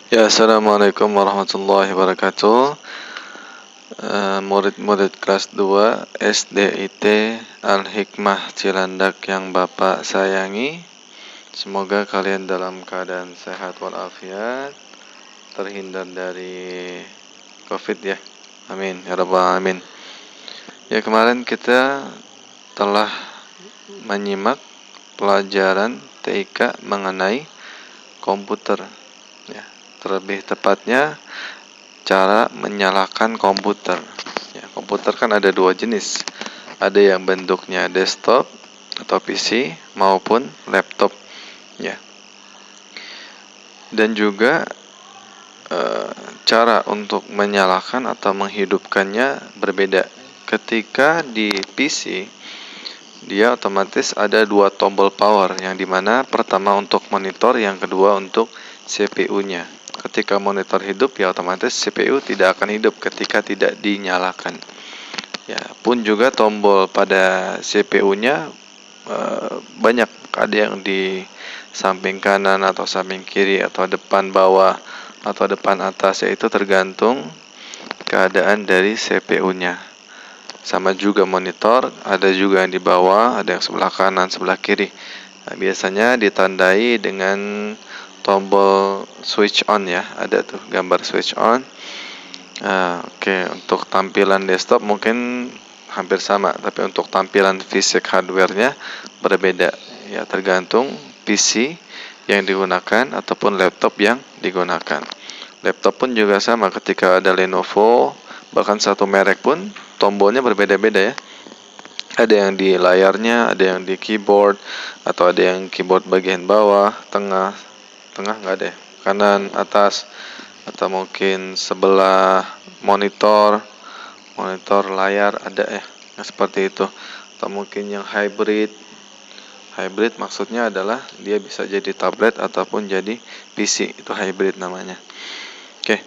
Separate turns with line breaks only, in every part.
Ya, Assalamualaikum warahmatullahi wabarakatuh. Murid-murid kelas 2 SDIT Al-Hikmah Cilandak yang Bapak sayangi. Semoga kalian dalam keadaan sehat walafiat, terhindar dari COVID ya. Amin ya rabbal alamin. Ya, kemarin kita telah menyimak pelajaran TIK mengenai komputer ya. Terlebih tepatnya cara menyalakan komputer. Ya, komputer kan ada dua jenis. Ada yang bentuknya desktop atau PC maupun laptop. Ya. Dan juga cara untuk menyalakan atau menghidupkannya berbeda. Ketika di PC, dia otomatis ada dua tombol power, yang dimana pertama untuk monitor, yang kedua untuk CPU-nya. Ketika monitor hidup, ya otomatis CPU tidak akan hidup ketika tidak dinyalakan. Ya, pun juga tombol pada CPU-nya banyak, ada yang di samping kanan atau samping kiri atau depan bawah atau depan atas, yaitu tergantung keadaan dari CPU-nya. Sama juga monitor, ada juga yang di bawah, ada yang sebelah kanan, sebelah kiri. Nah, biasanya ditandai dengan tombol switch on ya, ada tuh gambar switch on. Oke. Untuk tampilan desktop mungkin hampir sama, tapi untuk tampilan fisik hardware-nya berbeda. Ya, tergantung PC yang digunakan ataupun laptop yang digunakan. Laptop pun juga sama, ketika ada Lenovo, bahkan satu merek pun tombolnya berbeda-beda ya. Ada yang di layarnya, ada yang di keyboard, atau ada yang keyboard bagian bawah, tengah nggak ada ya, kanan, atas, atau mungkin sebelah monitor layar ada ya. Nah, seperti itu. Atau mungkin yang hybrid maksudnya adalah dia bisa jadi tablet ataupun jadi PC, itu hybrid namanya. Oke.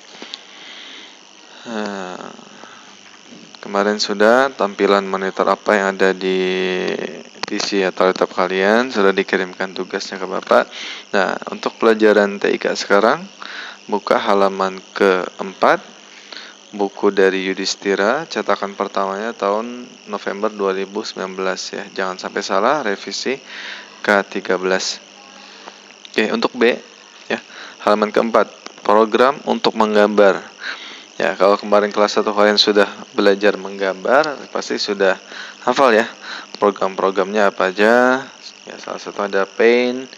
Kemarin sudah tampilan monitor apa yang ada di PC atau laptop kalian, sudah dikirimkan tugasnya ke Bapak. Nah, untuk pelajaran TIK sekarang, buka halaman ke-4, buku dari Yudhistira, cetakan pertamanya tahun November 2019 ya. Jangan sampai salah, revisi K13. Oke, untuk B ya, halaman ke-4, program untuk menggambar. Ya, kalau kemarin kelas 1 kalian sudah belajar menggambar, pasti sudah hafal ya program-programnya apa aja. Ya, salah satu ada Paint,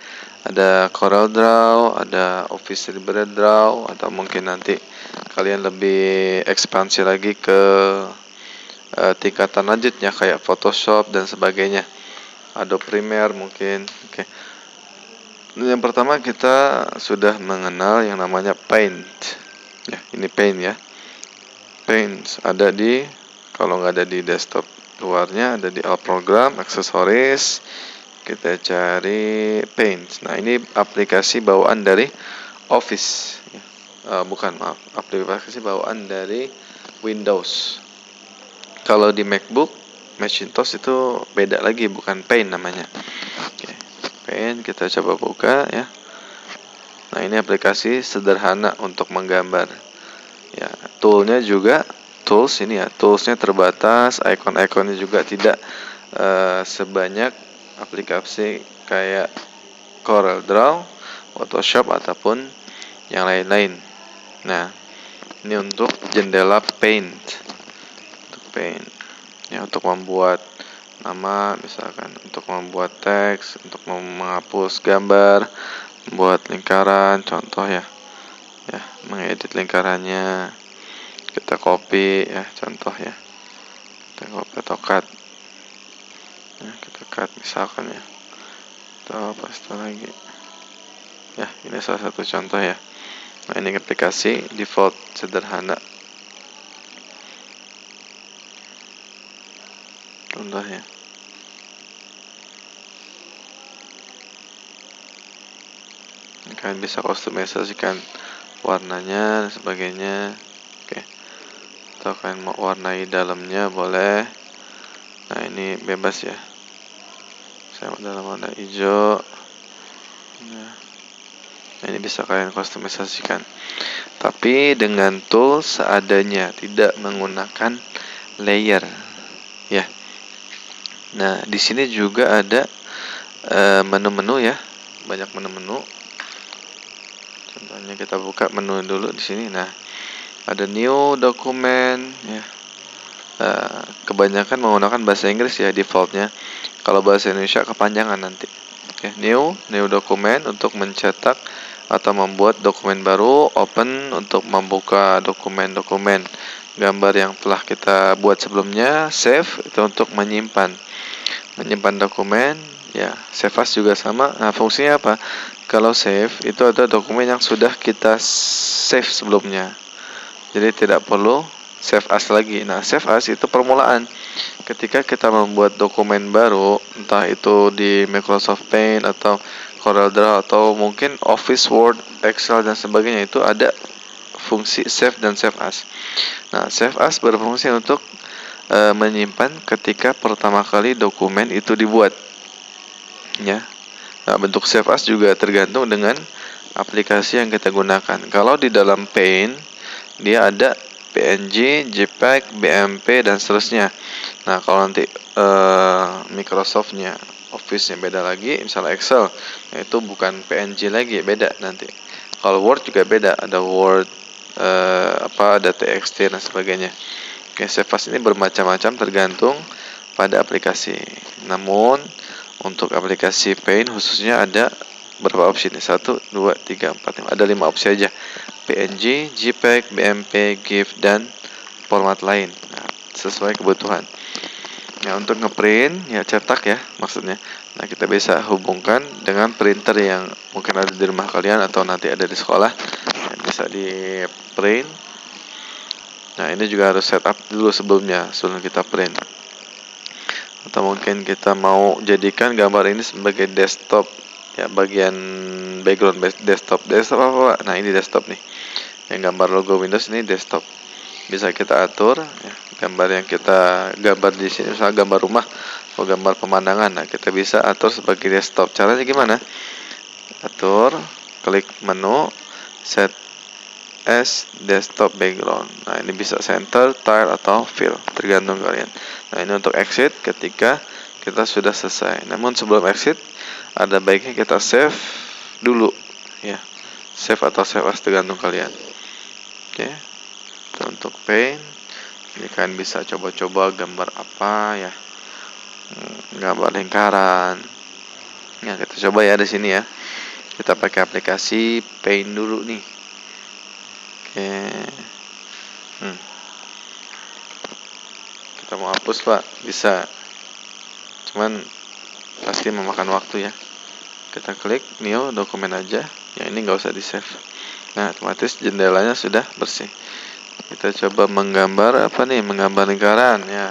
ada Corel Draw, ada Office Libre Draw, atau mungkin nanti kalian lebih ekspansi lagi ke tingkatan lanjutnya kayak Photoshop dan sebagainya, Adobe Premiere mungkin. Oke. Yang pertama kita sudah mengenal yang namanya Paint. Ya, ini Paint ya. Paint ada di, kalau nggak ada di desktop luarnya, ada di All Program, Aksesoris. Kita cari Paint. Nah, ini aplikasi bawaan dari Office. Bukan, maaf, aplikasi bawaan dari Windows. Kalau di MacBook, Macintosh itu beda lagi, bukan Paint namanya. Oke, Paint kita coba buka ya. Nah, ini aplikasi sederhana untuk menggambar. Ya, toolsnya terbatas, icon-iconnya juga tidak sebanyak aplikasi kayak Corel Draw, Photoshop ataupun yang lain-lain. Nah, ini untuk jendela Paint. Ya, untuk membuat nama misalkan, untuk membuat teks, untuk menghapus gambar, membuat lingkaran, contoh ya. Ya, mengedit lingkarannya, kita copy ya, contoh ya, kita copy atau cut ya, kita cut misalkan ya, atau paste lagi ya. Ini salah satu contoh ya. Nah, ini aplikasi default sederhana contohnya. Kalian bisa kustomisasikan warnanya dan sebagainya. Oke. Atau kalian mau warnai dalamnya boleh. Nah, ini bebas ya. Saya dalam warna hijau. Nah, Ini bisa kalian kustomisasikan. Tapi dengan tool seadanya, tidak menggunakan layer, ya. Nah, di sini juga ada menu-menu ya, banyak menu-menu. Contohnya kita buka menu dulu di sini. Nah, ada new document ya. Kebanyakan menggunakan bahasa Inggris ya defaultnya. Kalau bahasa Indonesia kepanjangan nanti. Oke, new document untuk mencetak atau membuat dokumen baru. Open untuk membuka dokumen-dokumen gambar yang telah kita buat sebelumnya. Save itu untuk menyimpan dokumen ya. Save as juga sama. Nah, fungsinya apa? Kalau save itu ada dokumen yang sudah kita save sebelumnya, jadi tidak perlu save as lagi. Nah, save as itu permulaan. Ketika kita membuat dokumen baru, entah itu di Microsoft Paint atau CorelDRAW atau mungkin Office, Word, Excel dan sebagainya, itu ada fungsi save dan save as. Nah, save as berfungsi untuk menyimpan ketika pertama kali dokumen itu dibuat. Ya. Nah, bentuk save as juga tergantung dengan aplikasi yang kita gunakan. Kalau di dalam Paint, dia ada PNG, JPEG, BMP dan seterusnya. Nah, kalau nanti Microsoft-nya, Office-nya beda lagi, misalnya Excel, nah itu bukan PNG lagi, beda nanti. Kalau Word juga beda, ada Word, ada TXT dan sebagainya. Oke, save as ini bermacam-macam tergantung pada aplikasi. Namun untuk aplikasi Paint khususnya ada berapa opsi nih? 1, 2, 3, 4, 5. Ada 5 opsi aja. PNG, JPEG, BMP, GIF, dan format lain. Nah, sesuai kebutuhan. Nah, untuk ngeprint, ya cetak ya maksudnya. Nah, kita bisa hubungkan dengan printer yang mungkin ada di rumah kalian atau nanti ada di sekolah. Nah, bisa di print. Nah, ini juga harus setup dulu sebelum kita print. Atau mungkin kita mau jadikan gambar ini sebagai desktop ya, bagian background desktop apa? Nah, ini desktop nih. Yang gambar logo Windows ini desktop. Bisa kita atur ya, gambar yang kita gambar di sini, misalnya gambar rumah atau gambar pemandangan. Nah, kita bisa atur sebagai desktop. Caranya gimana? Atur, klik menu, set as desktop background. Nah, ini bisa center, tile atau fill, tergantung kalian. Nah, ini untuk exit ketika kita sudah selesai. Namun sebelum exit, ada baiknya kita save dulu ya. Save atau save as tergantung kalian. Oke. Itu untuk Paint. Jadi kalian bisa coba-coba gambar apa ya. Gambar lingkaran. Ya, kita coba ya di sini ya. Kita pakai aplikasi Paint dulu nih. Oke. Kita mau hapus, Pak, bisa. Cuman pasti memakan waktu ya. Kita klik new dokumen aja. Yang ini nggak usah di save. Nah, otomatis jendelanya sudah bersih. Kita coba menggambar apa nih? Menggambar lingkaran ya.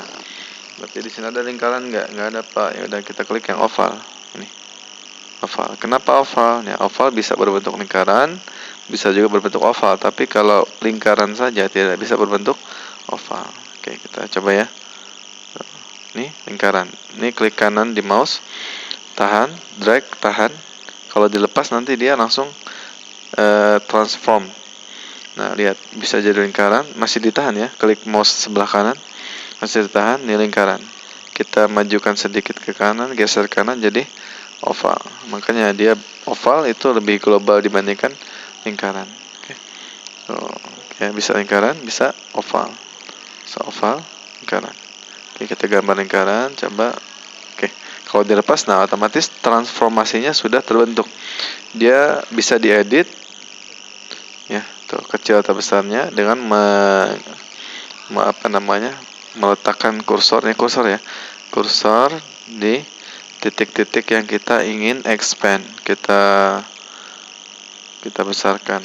Berarti di sini ada lingkaran nggak? Nggak ada, Pak. Ya udah, kita klik yang oval. Ini oval. Kenapa oval? Ya, oval bisa berbentuk lingkaran, bisa juga berbentuk oval. Tapi kalau lingkaran saja tidak bisa berbentuk oval. Oke, kita coba ya. Nih lingkaran. Ini klik kanan di mouse, tahan, drag, tahan. Kalau dilepas nanti dia langsung transform. Nah, lihat, bisa jadi lingkaran, masih ditahan ya. Klik mouse sebelah kanan, masih ditahan, ini lingkaran. Kita majukan sedikit ke kanan, geser kanan jadi oval. Makanya dia oval itu lebih global dibandingkan lingkaran. Oke. Oke, bisa lingkaran, bisa oval. Bisa oval, lingkaran. Oke, kita gambar lingkaran, coba. Oke, kalau dilepas, nah otomatis transformasinya sudah terbentuk. Dia bisa diedit ya, tuh kecil atau besarnya dengan meletakkan kursor ya, kursor di titik-titik yang kita ingin expand, kita besarkan.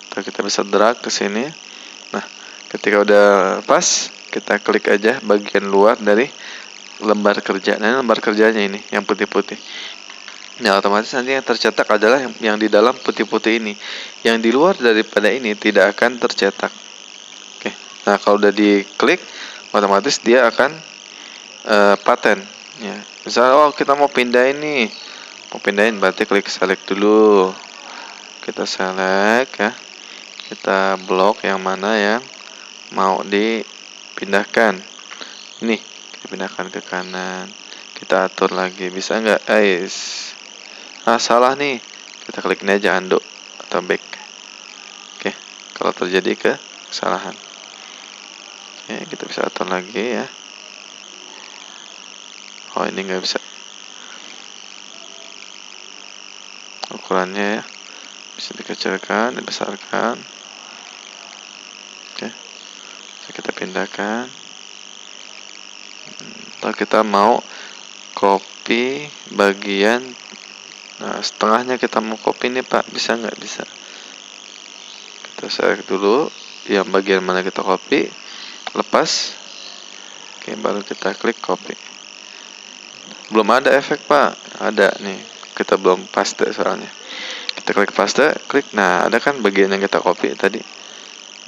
Oke, kita bisa drag ke sini. Nah, ketika udah pas, kita klik aja bagian luar dari lembar kerja. Nah, lembar kerjanya ini yang putih-putih. Nah, otomatis nanti yang tercetak adalah yang di dalam putih-putih ini. Yang di luar daripada ini tidak akan tercetak. Oke. Nah, kalau udah diklik, otomatis dia akan paten. Ya. Misalnya, kita mau pindahin nih. Mau pindahin, berarti klik select dulu. kita select ya, kita blok yang mana yang mau dipindahkan. Ini dipindahkan ke kanan, kita atur lagi, bisa nggak guys? Salah nih, kita klik ini aja, undo atau back. Oke, kalau terjadi kesalahan, oke, kita bisa atur lagi ya. Oh, ini nggak bisa ukurannya ya, bisa dikecilkan, dibesarkan. Oke, bisa kita pindahkan. Atau kita mau copy bagian, setengahnya kita mau copy nih Pak, bisa nggak? Bisa. Kita select dulu yang bagian mana kita copy, lepas. Oke, baru kita klik copy. Belum ada efek Pak, ada nih, kita belum paste soalnya. Kita klik paste, klik, nah ada kan bagian yang kita copy tadi.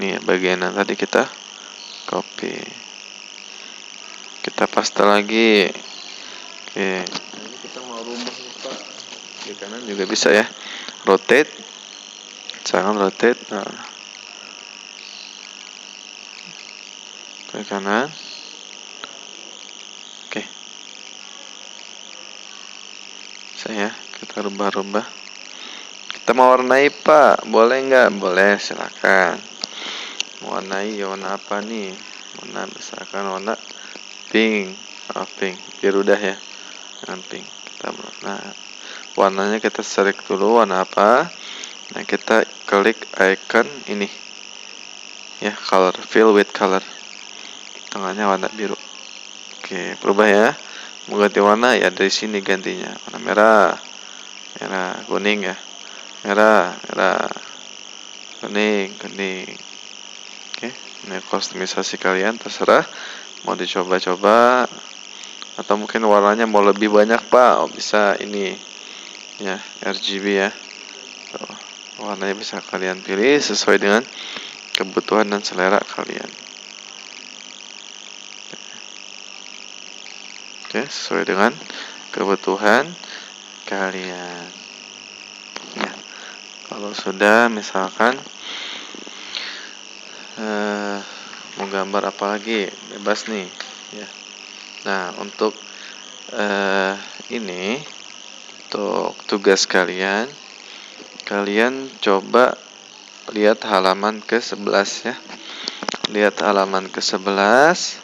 Nih bagian yang tadi kita copy, kita paste lagi. Oke, ini kita mau rubah nih Pak, di kanan juga bisa ya, rotate, jangan rotate. Nah, ke kanan. Oke, saya kita rubah-rubah. Kita mau warnai Pak, boleh nggak? Boleh, silakan. Mau warnai ya, warna apa nih? Warna, misalkan warna pink. Pink, biar udah ya, dengan pink. Nah, warnanya kita select dulu warna apa. Nah, kita klik icon ini ya, color, fill with color, tengahnya warna biru. Oke, berubah ya. Mau ganti warna ya, dari sini gantinya, warna merah, merah, kuning ya, merah, merah, kuning, kuning. Oke, ini kustomisasi kalian, terserah mau dicoba-coba, atau mungkin warnanya mau lebih banyak Pak, bisa ini ya, RGB ya. Warnanya bisa kalian pilih sesuai dengan kebutuhan dan selera kalian. Oke, sesuai dengan kebutuhan kalian. Ya, kalau sudah misalkan mau gambar apa lagi, bebas nih ya. Nah, untuk ini, untuk tugas kalian coba lihat halaman ke-11 ya. Lihat halaman ke-11,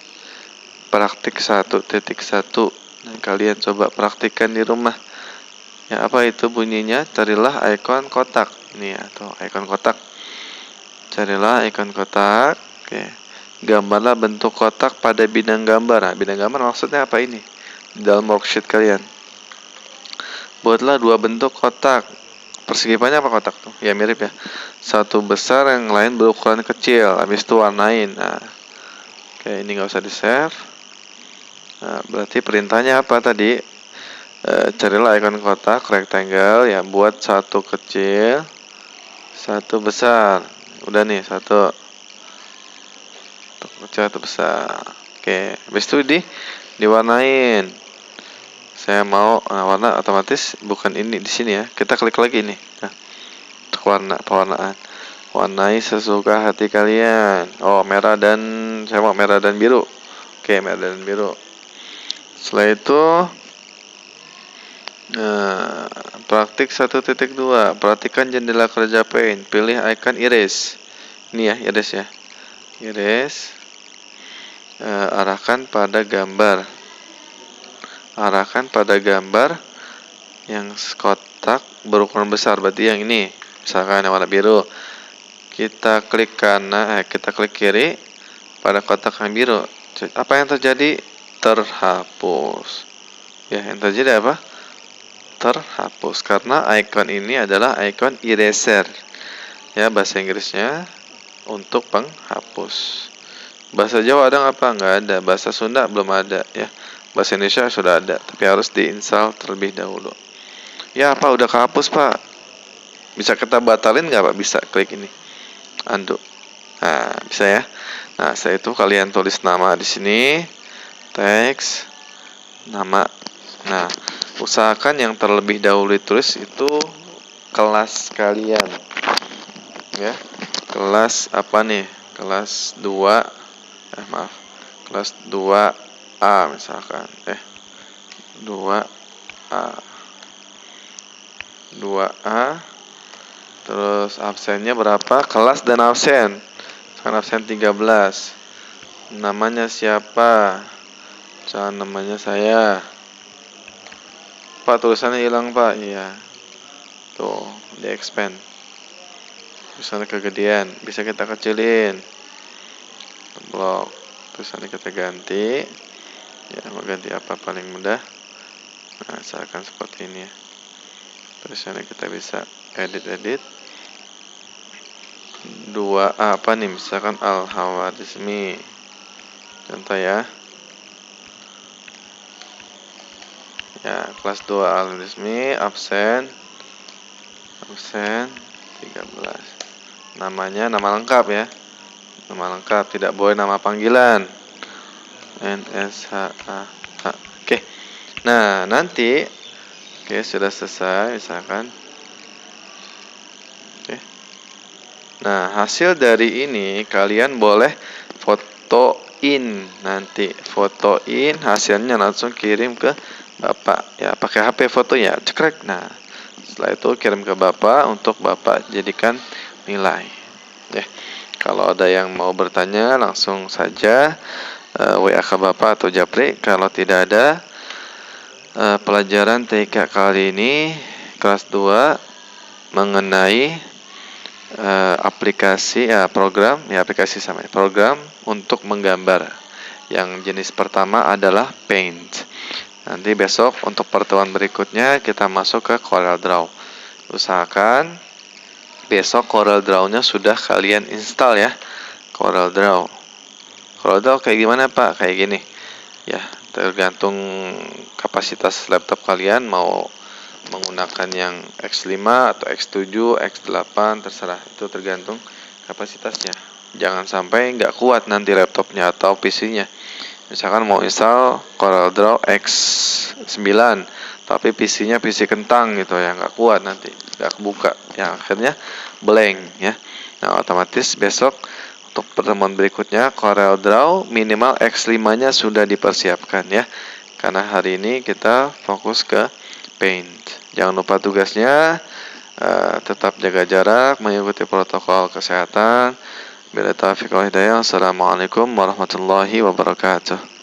praktik 1.1. Nah, kalian coba praktikkan di rumah. Ya, apa itu bunyinya? Carilah ikon kotak. Nih ya, tuh ikon kotak. Carilah ikon kotak. Oke. Gambarlah bentuk kotak pada bidang gambar. Nah, bidang gambar maksudnya apa ini? Di dalam worksheet kalian, buatlah dua bentuk kotak. Persegi panjang apa kotak tuh? Ya mirip ya. Satu besar, yang lain berukuran kecil. Habis itu warnain. Nah, oke, ini nggak usah di save. Nah, berarti perintahnya apa tadi? Carilah ikon kotak rectangle ya, buat satu kecil, satu besar. Udah nih, satu kecil, satu besar. Oke, habis itu diwarnain. Saya mau warna otomatis bukan ini di sini ya. Kita klik lagi nih. Nah, untuk pewarnaan. Warnai sesuka hati kalian. Oh, merah dan saya mau merah dan biru. Oke, merah dan biru. Setelah itu praktik 1.2. Perhatikan jendela kerja Paint. Pilih icon erase. Ini ya, erase ya. Erase. Arahkan pada gambar. Arahkan pada gambar yang kotak berukuran besar. Berarti yang ini. Misalkan yang warna biru. Kita klik kanan, kita klik kiri pada kotak yang biru. Apa yang terjadi? Terhapus. Ya, yang terjadi apa? Terhapus, karena icon ini adalah icon eraser. Ya, bahasa Inggrisnya untuk penghapus. Bahasa Jawa ada apa? Nggak ada. Bahasa Sunda belum ada ya. Bahasa Indonesia sudah ada, tapi harus diinstal terlebih dahulu. Ya, Pak, udah kehapus, Pak. Bisa kita batalin nggak, Pak? Bisa, klik ini. Undo. Nah, bisa ya. Nah, setelah itu kalian tulis nama di sini, teks, nama. Nah, usahakan yang terlebih dahulu ditulis itu kelas kalian. Ya. Kelas apa nih? Kelas 2 kelas 2A misalkan. 2A. 2A. Terus absennya berapa? Kelas dan absen. Sekarang absen 13. Namanya siapa? Misalkan namanya saya. Pak, tulisannya hilang, Pak. Iya. Tuh, di expand. Tulisannya kegedean, bisa kita kecilin. Blok. Tulisannya kita ganti. Ya, mau ganti apa paling mudah? Nah, misalkan seperti ini ya. Tulisannya kita bisa edit. 2A apa nih? Misalkan Al-Hawarizmi. Contoh ya. Ya, kelas 2 Al-Hawarizmi, absen 13. Namanya nama lengkap ya. Nama lengkap, tidak boleh nama panggilan. NSHA. Oke. Nah, nanti sudah selesai misalkan. Nah, hasil dari ini kalian boleh fotoin nanti. Fotoin hasilnya langsung kirim ke Bapak. Ya, pakai HP foto ya, cekrek. Nah, setelah itu kirim ke Bapak untuk Bapak jadikan nilai. Ya. Kalau ada yang mau bertanya langsung saja WA ke Bapak atau Japri. Kalau tidak ada, pelajaran TK kali ini kelas 2 mengenai aplikasi program untuk menggambar. Yang jenis pertama adalah Paint. Nanti besok untuk pertemuan berikutnya kita masuk ke Corel Draw. Usahakan besok Corel Draw-nya sudah kalian install ya. Corel Draw. Corel Draw kayak gimana, Pak? Kayak gini. Ya, tergantung kapasitas laptop kalian mau menggunakan yang X5 atau X7, X8, terserah, itu tergantung kapasitasnya. Jangan sampai nggak kuat nanti laptopnya atau PC-nya. Misalkan mau install Corel Draw X9 tapi PC-nya PC kentang gitu ya, nggak kuat nanti, nggak kebuka, yang akhirnya blank ya. Nah, otomatis besok untuk pertemuan berikutnya Corel Draw minimal X5-nya sudah dipersiapkan ya, karena hari ini kita fokus ke Paint. Jangan lupa tugasnya, tetap jaga jarak, mengikuti protokol kesehatan. Bila taufiq wal hidayah. Assalamualaikum warahmatullahi wabarakatuh.